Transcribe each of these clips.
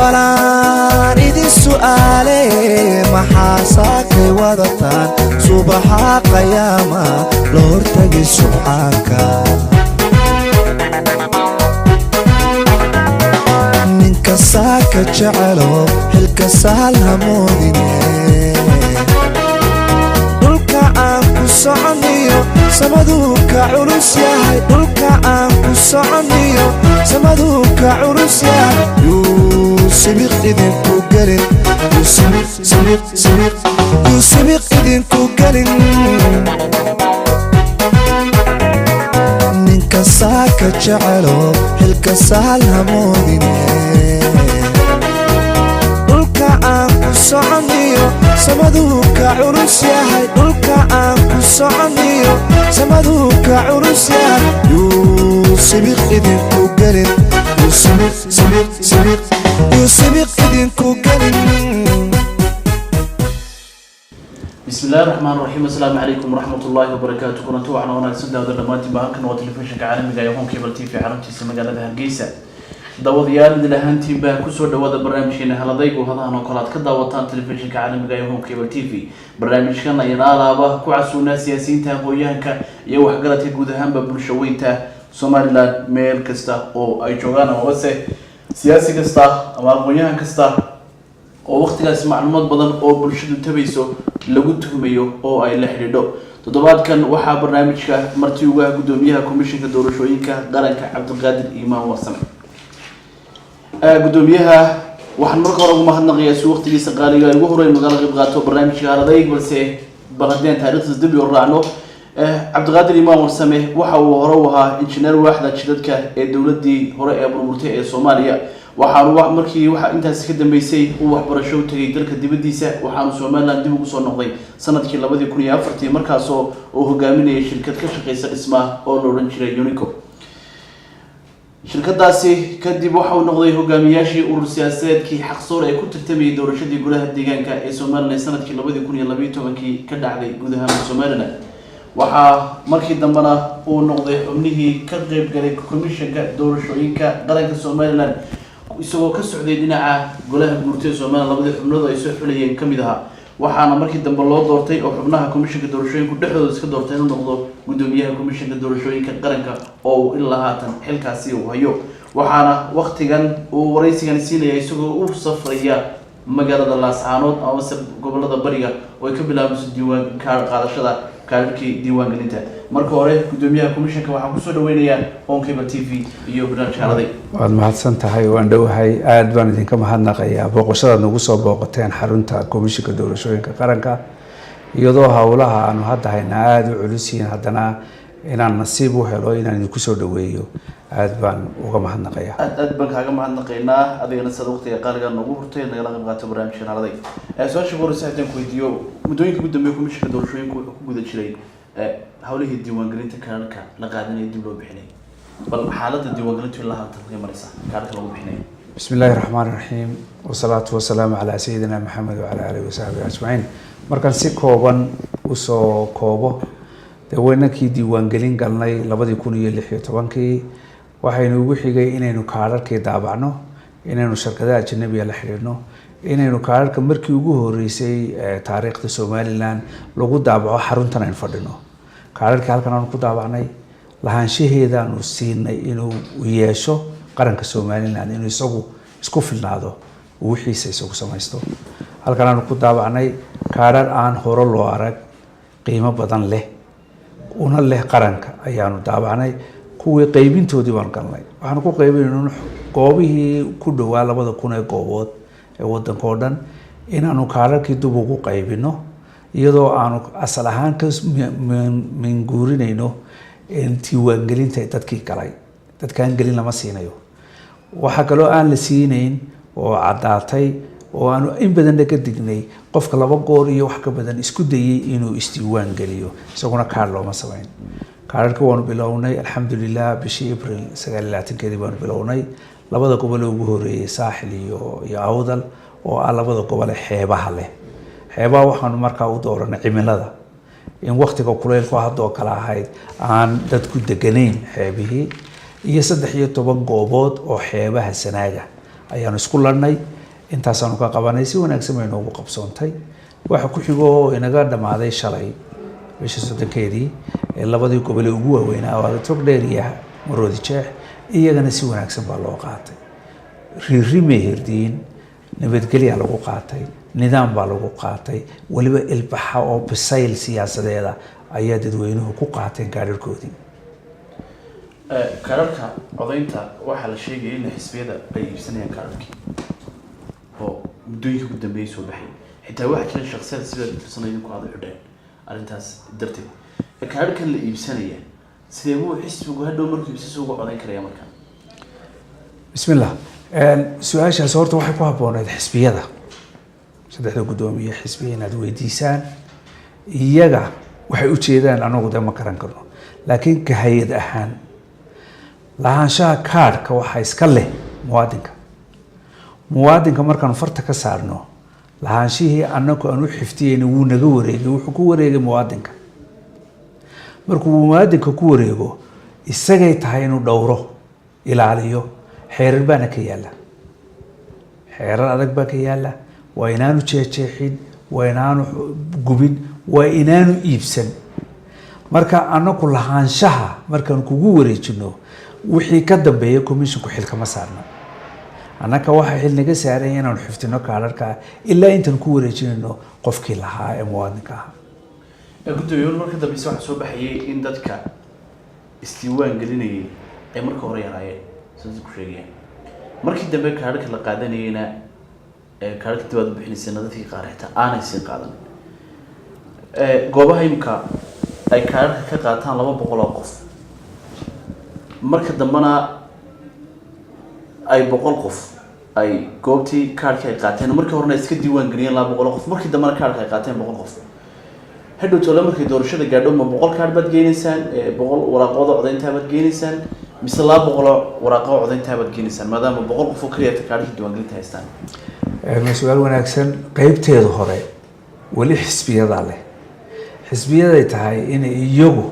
balaan idin su'aale maxaasaakay wadataan subaxa qayaama la hortagi subxaanka ninka saaka jecelo xilka sahal hamoodine dhulka aan ku soconiyo samaduu ka culus yahay dhulka aan ku soconiyo samaduu ka culus yahay yuu sibiq idinku gelin yuu sibiq idinku gelin ninka saaka jecelo xilka sahal hamoodine dhulka aan ku soconiyo samaduu ka culus yahay dhulka aan ku soconiyo samaduu ka culus yahay yuu sibiq idinku gelin yuu sibiq idinku gelin. بسم الله الرحمن الرحيم السلام عليكم ورحمة الله وبركاته كنتو وعنا وناكسن داود الرماتي باهلكن وتلفزيون كعالمي يهون كيبل تي في عربتي سمجالة هرقيسة داوديال دلهانتي با كسور داود برنامجنا هلا ضيق وهذا أنا قلت كداوتان تلفزيون كعالمي يهون كيبل تي في برنامجنا ينالا با كعسونا سياسيين تهويان ك يو حقلتي جودهم ببرشوين ته سوماليلاند ميل كستا أو أي جوانا وبس سياسي كستا أما هويان كستا oo waqtigaas macluumaad badan oo bulshadu tabayso lagu tuhmayo oo ay la xiriidho toddobaadkan waxaa barnaamijka martii ugu gudoomiyaha komishanka doorashooyinka qaranka Cabdiqaadir Imaan Warsame gudoomiyaha waxaan marka hore ugu mahadnaqayaa si waqtigiisa qaaliga ugu horeey magaalada qayb qaato barnaamijka haladay balse baladeen taariikhda dib u raacno Cabdiqaadir Imaan Warsame waxa uu hore u ahaa injineer waaxda jidadka ee dawladii hore ee burburtay ee Soomaaliya waxaan markii waxa intaas ka dambeysay uu waxbarasho u tagay dalka dibadiisa waxaan Soomaaliland dib ugu soo noqday sanadkii 2004 markaas oo uu hogaaminayay shirkad ka shaqeysa dhismaha oo la oran jiray Unico shirkadaasi kadib waxa uu noqday hogaamiyaashii urur siyaasadeedkii xaqsoor ay ku tartamayay doorashadii golaha deegaanka ee Soomaaliland sanadkii 2012 ka dhacday gudaha Soomaaliland waxa markii dambana uu noqday xubnihii ka qayb galay komishanka doorashooyinka qaranka Soomaaliland isagoo ka socday dhinaca golaha guurtay Soomaaliland labada xubnood ay soo xulayeen kamid aha waxaana markii dambe loo doortay oo xubnaha komishanka doorashooyinka dhexdooda iska doortay inuu noqdo gudoomiyaha komishanka doorashooyinka qaranka oo ilaa haatan xilkaasi uu hayo waxaana waqtigan uu wareysigan siinayay isagoo u safraya magaalada Laascaanood ama gobolada bariga oo ay ka bilaabmayso diiwaan qaadashada kaarkii diiwaan gelinta marka hore gudoomiyaha komishanka waxaan ku soo dhaweynayaa on cable TV iyo barnaamijka haladay waad mahadsan tahay waan dhawahay aad baan idinka mahadnaqayaa booqashada nagu soo booqateen xarunta komishanka doorashooyinka qaranka iyadoo hawlaha aanu hadda hayna aad u culus yihiin haddana inaan nasiib u helo inaan idinku soo dhaweeyo aad baan uga mahadnaqayaa aad baan kaaga mahadnaqaynaa adigana sad waqtiga qaaliga nagu hurtay nagala qayb qaato barnaamijka haladay su'aasha ugu horeysa haddaan ku weydiiyo muddooyinka ugu dambeeyay komishanka doorashooyinka wuxuu ku guda jiray hawlihii diiwaangelinta kaararka la qaadanaya dib loo bixinay bal xaaladda diiwaangelintu ilaa hadda ka maraysa kaararka lagu bixinay بسم الله الرحمن الرحيم والصلاة والسلام على سيدنا محمد وعلى آله وصحبه أجمعين markan si kooban u soo koobo dadweynankii diiwaangelin galnay 2016 waxaynu ugu xigay inaynu kaararkii daabacno inaynu shirkadaha ajnabiga la xiriirno inaynu kaararka markii ugu horeysay taariikhda Soomaaliland lagu daabaco xaruntan aynu fadhino kaararkii halkan aan ku daabacnay lahaanshaheeda aanu siinay inuu yeesho qaranka Soomaaliland inuu isagu isku filnaado wixiisa isagu samaysto halkan aan ku daabacnay kaarar aan hore loo arag qiimo badan leh una leh qaranka ayaanu daabacnay kuwii qaybintoodii baan galnay waxaan ku qaybinayno goobihii ku dhawaa 2000 ee goobood ee wadanka oo dhan inaanu kaararkii dib ugu qaybino iyadoo aanu asal ahaan ka minguurinayno diiwaangelinta dadkii galay dadkaan gelin lama siinayo waxa kaloo aan la siinayn oo cadaatay oo aanu in badan ka dignay qofka laba goor iyo wax ka badan isku dayay inuu isdiiwaan geliyo isaguna kaar looma sameyn kaararka waanu bilownay alxamdulillah bishii April 29 baanu bilownay labada gobol ugu horeeyay Saaxil iyo Awdal oo labada gobol xeebaha leh xeebaha waxaanu markaa u dooranay cimilada in waqtiga kuleylku hadoo kala ahayd aan dadku deganayn xeebihii iyo 13 goobood oo xeebaha sanaaga ayaanu isku larnay intaasaan ka qabanay si wanaagsan bay noogu qabsoontay waxa ku xigoo inaga dhamaaday shalay bisha 3keedii ee labadii gobol ee ugu waaweynaa waa Togdheer iyo Maroodi Jeex iyagana si wanaagsan baa loo qaatay riirime hirdiin nabadgelyo lagu qaatay nidaam baa lagu qaatay waliba ilbaxa oo bisayl siyaasadeeda ayaa dadweynuhu ku qaateen gaararkoodii kaararka codaynta waxaa la sheegay in xisbiyada ay iibsanayaan kaararkii oo muddooyinka ugu dambeeyay soo baxay xitaa waxaa jira shakhsiyaad sida tirsanayeen ku aad xidheen arrintaas darteed kaararkan la iibsanaya sidee buu xisbigu hadhow markuu iibsasoo uga codayn karaya markaan bismillah su-aashaas horta waxay ku habbooneed xisbiyada saddexda guddoomiye xisbiya inaad weydiisaan iyaga waxay u jeedaan anagu de ma garan karno laakiin ka hay-ad ahaan lahaanshaha kaadhka waxaa iska leh muwaadinka markaan farta ka saarno lahaanshihii anagu aan u xiftiyeyna wuu naga wareegay wuxuu ku wareegay muwaadinka markuu muwaadinka ku wareego isagay tahay inuu dhowro ilaaliyo xeerar baana ka yaala xeerar adag baa ka yaala waa inaanu jeexjeexin waa inaanu gubin waa inaanu iibsan marka anagu lahaanshaha markaan kugu wareejino wixii ka dambeeya commissionku xil kama saarna annaka waxa xil naga saaran inaan xiftino kaararka ilaa intaan ku wareejinayno qofkii lahaa ee muwaadinka ah gudoomiye marka dambe waxa soo baxayay in dadka istiiwaan gelinayay ay marka hore yaraayeen sidoo ku sheegayaan markii dambe kaararka la qaadanayna kaararka dibadda bixinaysa dadkii qaar xitaa aanay sii qaadan goobaha imka ay kaararka ka qaataan 200 oo qof marka dambana ay 100 qof ay goobtii kaarka ay qaateen markii horena iska diiwaan geliyeen 200 qof markii dambana kaarka ay qaateen 100 qof hadhow tolo markii doorashada gaadho ma 100 kaar baad geenaysaan 100 waraaqooda codaynta baad geenaysaan mise 200 waraaqo codaynta baad geenaysaan maadaama 100 qof oo kaliya kaarka diiwaan gelinta haystaan su'aal wanaagsan qaybteedu hore wali xisbiyada leh xisbiyaday tahay in iyagu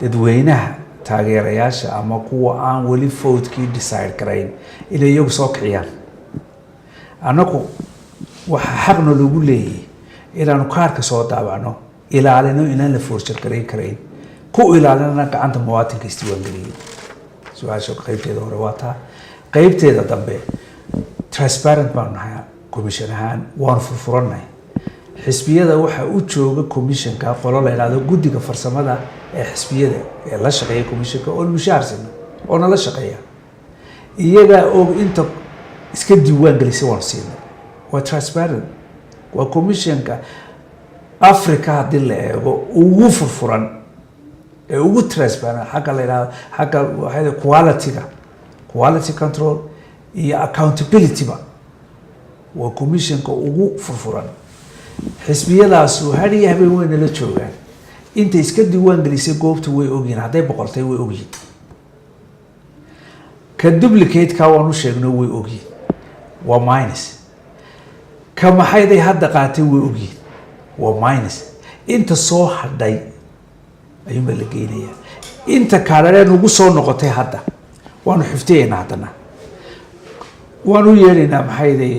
dadweynaha taageerayaasha ama kuwa aan wali vote-kii decide karayn inay iyagu soo kiciyaan anagu waxa xaqna lagu leeyahay inaanu kaarka soo daabacno ilaalino inaan la forjar karayn ku ilaalinana gacanta muwaadinka istiwaan geliyay su-aasha qaybteeda hore waa taa qaybteeda dambe transparent baan nahay commission ahaan waan furfuranay xisbiyada waxa u jooga commissionka qolo la yiraahdo guddiga farsamada ee xisbiyada ee la shaqeeya commissionka oo mushaarsan oo nala shaqeeya iyaga oo inta iska diiwaan gelisay waan siinay waa transparent waa commissionka Africa hadii la eego ugu furfuran ee ugu transparent xagga la yiraahdo xagga waxay quality control iyo accountability ba waa commissionka ugu furfuran xisbiyadaas hadiya habeen weyn la joogaan inta iska diiwaan gelisay goobta way ogyihiin haday boqoltay way ogyihiin ka duplicate ka waanu sheegno way ogyihiin waa minus ka maxayday hadda qaatay way ogyihiin waa minus inta soo hadhay ayuu la geenaya inta kaarareen ugu soo noqotay hadda waanu xifteeyna hadana waanu yeelina maxayday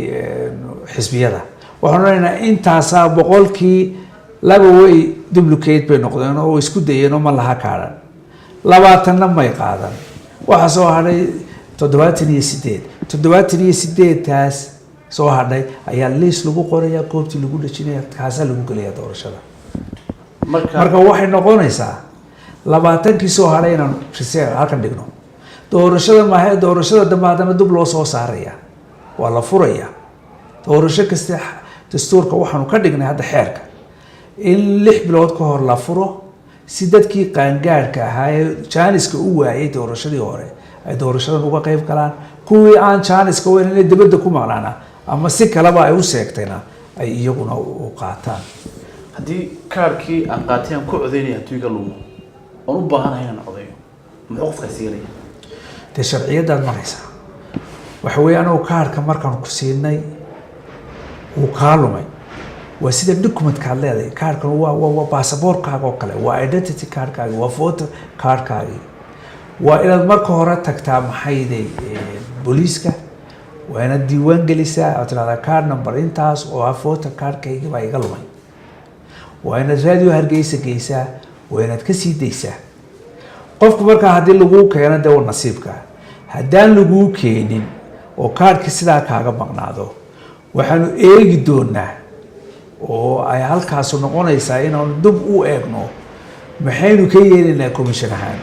xisbiyada waxaan raaynaa intaasaa boqolkii laba way duplicate bay noqdeen oo isku dayeen oo ma laha kaaran 20 may qaadan waxa soo hadhay 78 taas soo hadhay ayaa list lagu qorayaa goobtii lagu dhajinaya kaasa lagu galiyaa doorashada marka waxay noqonaysaa 20kii soo hadhay inaan reserve halkan dhigno doorashada dambe hadana dib loo soo saaraya waa la furaya doorasho kasta dastuurka waxaanu ka dhignay hadda xeerka in 6 bilood ka hor la furo si dadkii qaangaarka ahaa ee jaaniska u waayay doorashadii hore ay doorashadan uga qayb galaan kuwii aan jaaniska weyn inay dibadda ku maqnaana ama si kaleba ay u seegtayna ay iyaguna u qaataan haddii kaarkii aan qaatay aan ku codeynaya tuyga lumo oo u baahanahay inaan codeeyo muxuu qofka siinaya de sharciyadaad maraysaa waxa weeyaan oo kaarka markaan ku siinay uu kaalumay waa sida document ka leedahay kaarkan waa passport-kaaga oo kale waa identity card-kaaga waa voter card-kaaga waa inaad marka hore tagtaa maxayday booliiska waa inaad diiwaan gelisaa oo tirahdaa card number intaas oo ah voter cardkayga baa iga lumay, waa inaad raadiyo Hargeysa geysaa, waa inaad ka sii daysaa. qofku markaa haddii laguu keeno dee nasiibka, haddaan laguu keenin oo kaarhkii sidaa kaaga maqnaado, waxaanu eegi doonaa oo ay halkaasu noqonaysaa inaanu dib u eegno maxaynu ka yeelaynaa commission ahaan,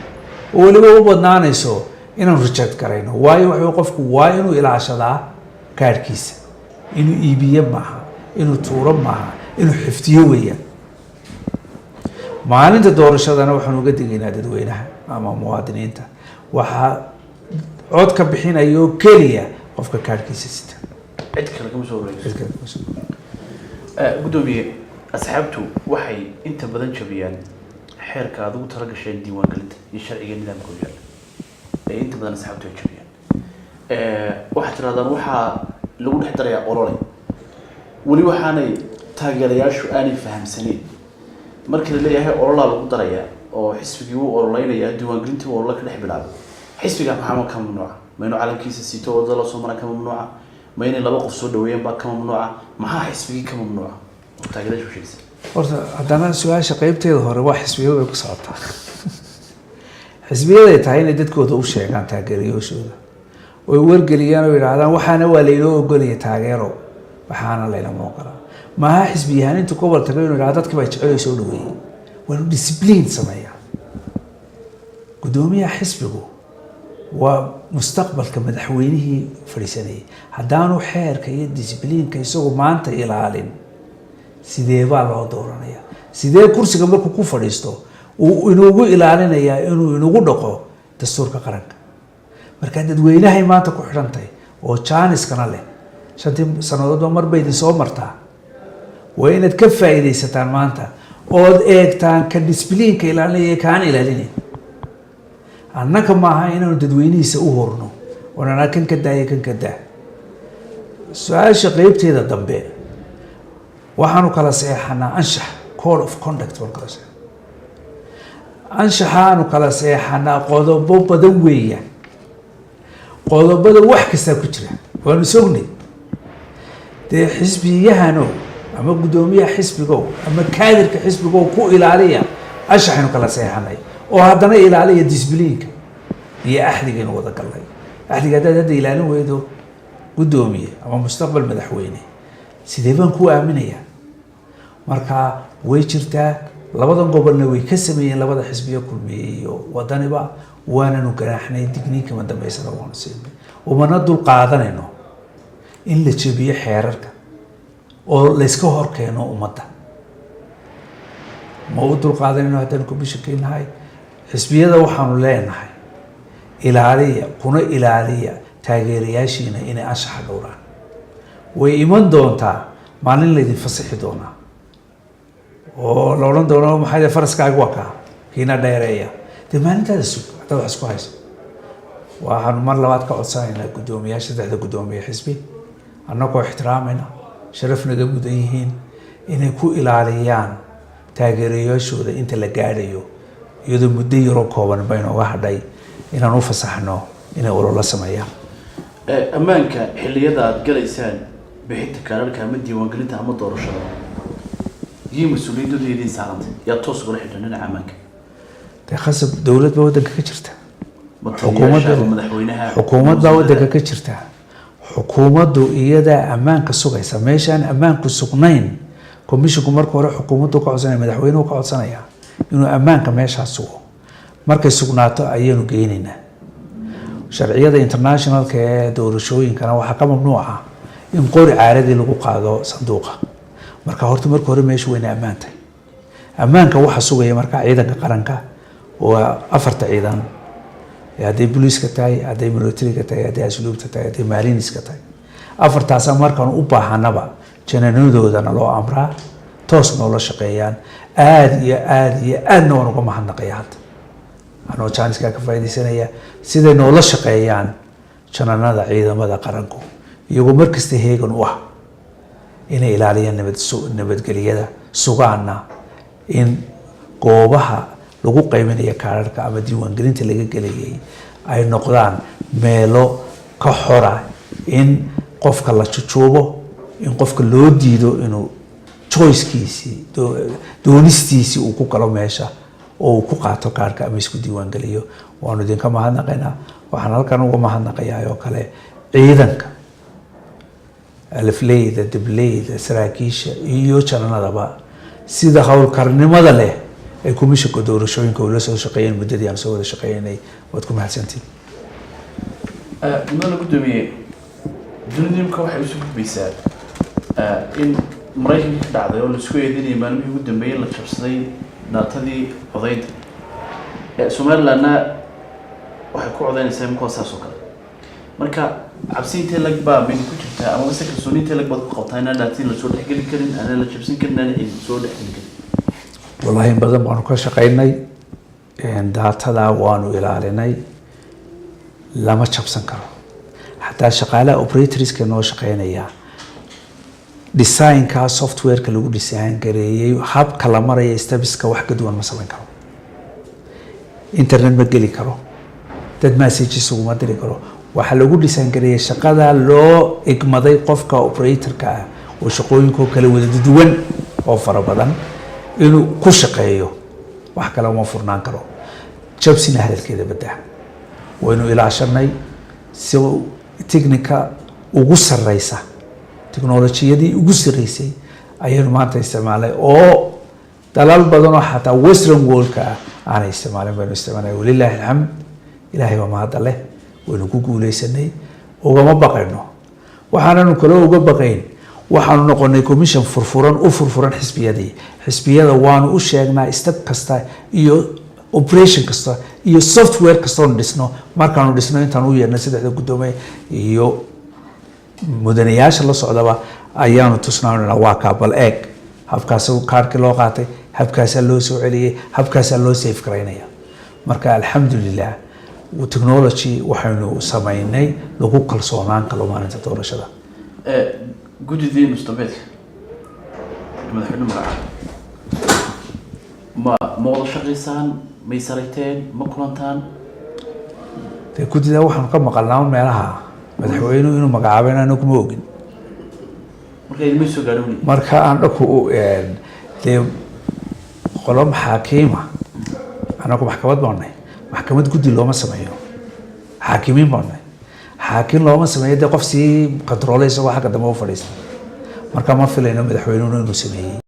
oo weliba u badnaanayso inaanu reject garayno. waayo wuxuu qofku waa inuu ilaashadaa kaarhkiisa, inuu iibiye maaha, inuu tuuro maaha, inuu xifdiyo weeyaan. maalinta doorashadana waxaan uga digaynaa dadweynaha ama muwaadiniinta, waxaa cod ka bixinayo keliya qofka kaarhkiisa sita, cid kale kama soo wareegso. gudoomiye, asxaabtu waxay inta badan jabiyaan xeerka aad ugu tala gasheen diiwaangelinta iyo sharciga nidaamka u yaala ee inta badan asxaabtu ay jabiyaan. waxaad tirahdaan waxaa lagu dhex darayaa olole, weli waxaanay taageerayaashu aanay fahamsaneyn. markii la leeyahay ololaa lagu darayaa oo xisbigii uu ololeynayaa diiwaangelintii uu olole ka dhex bilaabay, xisbiga maxaa ka mamnuuca? ma inuu calankiisa sito wadada loo soo mara ka mamnuuca? ma inay laba qof soo dhaweeyeen baa ka mamnuuca? maxaa xisbigii ka mamnuuca oo taageerayaashu sheegaysa? horta haddana su-aasha qeybteeda hore waa xisbiyadu ay ku socotaa. xisbiyaday tahay inay dadkooda u sheegaan taageerayaashooda, oy wargeliyaan oo yidhaahdaan waxaana waa laynoo ogolaya taageero, waxaana laynama ogola. maaha xisbiyahaan intuu gobol tago inuu yidhahdo dadkii baa jecel soo dhaweeyey. waa inuu discipline sameeyaa. gudoomiyaha xisbigu waa mustaqbalka madaxweynihii fadhiisanayay. haddaanu xeerka iyo discipliinka isagu maanta ilaalin, sidee baa loo dooranaya? sidee kursiga markuu ku fadhiisto uu inugu ilaalinayaa inuu inugu dhaqo dastuurka qaranka? marka dadweynahay maanta ku xidhantahay oo jaaniskana leh, 5 sannadoodba mar bay idin soo martaa. waa inaad ka faa'iidaysataan maanta ood eegtaan ka discipliinka ilaalinaya kaan ilaalinayn. annaka maaha inaanu dadweynihiisa u horno oonanaa kan ka daaya kan ka daa. su-aasha qeybteeda dambe waxaanu kala seexanaa anshax, code of conduct baan kala seexanaa. anshaxaanu kala seexanaa qodobo badan weeyaan. qodobada wax kastaa ku jira, waanu sognay. dee xisbiyahano ama gudoomiyaha xisbigow ama kaadirka xisbigow ku ilaaliya anshaxaynu kala seexanay, oo haddana ilaaliya discipliinka iyo axdigaynu wada galnay. axdiga haddaad hadda ilaalin weydo gudoomiye ama mustaqbal madaxweyne, sidee baan ku aaminayaa? marka way jirtaa, labadan gobolna way ka sameeyeen labada xisbiya kulmiye iyo wadaniba, waananu ganaaxnay, digniinkama dambeysana waanu siinay. umana dul qaadanayno in la jebiyo xeerarka oo layska hor keeno ummadda. ma u dul qaadanayno haddaanu komishinkaynahay. xisbiyada waxaanu leenahay ilaaliya, kuna ilaaliya taageerayaashiina inay anshaxa dhowraan. way iman doontaa maalin laydin fasixi doonaa oo la odhan doono maxay faraskaaga waa kaa kiina dheereeya. dee maalintaada sug haddaad wax isku hayso. waxaanu mar labaad ka codsanaynaa gudoomiyaasha 3 gudoomiye xisbi, annagoo ixtiraamayna, sharaf naga mudan yihiin, inay ku ilaaliyaan taageerayaashooda inta la gaadhayo, iyadoo muddo yaroo kooban baynooga hadhay inaan u fasaxno inay ololo sameeyaan. ammaanka xilliyada aad galaysaan bixinta kaararka ama diiwaangelinta ama doorashada, iyo mas-uuliyadooda idin saarantay yaa toos ugala xidhan dhinaca ammaanka? dee khasab dowlad baa waddanka ka jirta, madaxweynaha xukuumad baa waddanka ka jirta. xukuumaddu iyadaa ammaanka sugaysa. meeshaan ammaanku sugnayn, komishinku marka hore xukuumaddu ka codsanaya, madaxweynuhu ka codsanaya inuu ammaanka meeshaa sugo. markay sugnaato ayaanu geynaynaa. sharciyada internationalka ee doorashooyinkana waxaa ka mamnuuca in qori caaradii lagu qaado sanduuqa. marka horta marka hore meeshu wayna ammaan tahay. ammaanka waxa sugaya marka ciidanka qaranka oo 4 ciidan, hadday booliiska tahay, hadday militariga tahay, hadday asluubta tahay, hadday maaliiniska tahay. 4taasa markaan u baahanaba jananadoodana loo amraa, toos noola shaqeeyaan. aada iyo aadna waan uga mahadnaqaya hadda anoo jaaniskaa ka faa'iidaysanaya siday noola shaqeeyaan jananada ciidamada qaranku, iyagoo markasta heegan u ah inay ilaaliyaan nabadgelyada, sugaana in goobaha lagu qaybanaya kaararka ama diiwaangelinta laga gelayay ay noqdaan meelo ka xora in qofka la jujuubo in qofka loo diido inuu choicekiisii doonistiisii uu ku galo meesha oo uu ku qaato kaarka ama isku diiwaan geliyo. waanu idinka mahadnaqaynaa. waxaan halkan uga mahadnaqayaa oo kale ciidanka alifleyda dibleyda saraakiisha iyo jananadaba sida howlkarnimada leh ay komishanka doorashooyinka ula soo shaqeeyeen muddadii aan soo wada shaqeynay. waad ku mahadsantihiin. mudane gudoomiye dunida imika waxay isu gudbaysaa in maraykanka ka dhacday oo laisku eedeynayay maalmihii ugu dambeeyay la jabsaday daatadii codaynta somalilandna waxay ku codaynaysaa imika saas oo kale. marka cabsi intee lag baa mid ku jirtaa ama se kalsooni intee lag baad ku qabtaa inaan daatiin lasoo dhexgeli karin aanan la jabsan karin aanan ciidin soo dhexgeli karin? wallahi in badan baanu ka shaqeynay daatadaa waanu ilaalinay lama jabsan karo. xataa shaqaalaha operatorska noo shaqeynaya designka softwareka lagu design gareeyay habka la maraya stepska wax ka duwan ma samayn karo. internet ma geli karo, dad messages uguma diri karo. waxaa lagu design gareeyay shaqada loo igmaday qofka operatorka ah oo shaqooyinkoo kale wada duwan oo fara badan inuu ku shaqeeyo. wax kale uma furnaan karo. jabsina hadalkeeda badaa waynu ilaashanay si technica ugu sareysa technologiyadii ugu sareysay ayaynu maanta isticmaalay oo dalal badan oo xataa western worldka aanay isticmaalin baynu isticmaalay. walilaahi alxamd. ilaahay waa mahadda leh. waynu ku guuleysanay. ugama baqayno. waxaananu kale uga baqayn waxaanu noqonay commission furfuran u furfuran xisbiyadii. xisbiyada waanu u sheegnaa step kasta iyo operation kasta iyo software kasta oo dhisno. markaanu dhisno intaan u yeernay saddexda gudoomiye iyo mudanayaasha la socdaba ayaanu tusnaanaa waa kaabal eeg habkaas kaarkii loo qaatay, habkaasaa loo soo celiyey, habkaasaa loo safe garaynaya. marka alxamdulilah technology waxaynu samaynay lagu kalsoonaan karo maalinta doorashada. gudidii mustabeedka madaxweyne magaca ma wada shaqaysaan, may sarayteen, ma kulantaan? dee guddida waxaanu ka maqalnaa meelaha madaxweynuhu inuu magacaabeen anagu ma ogin. marka idinma soo gaadhowni marka aan dhaku dee qolo maxaakiima anagu maxkamad baanay. maxkamad guddi looma sameeyo. xaakimiin baanay. xaakim looma sameeyo dee qof sii controlay isagoo xagga dambe u fadhiista. marka ma filayno madaxweynuhu inuu sameeyey.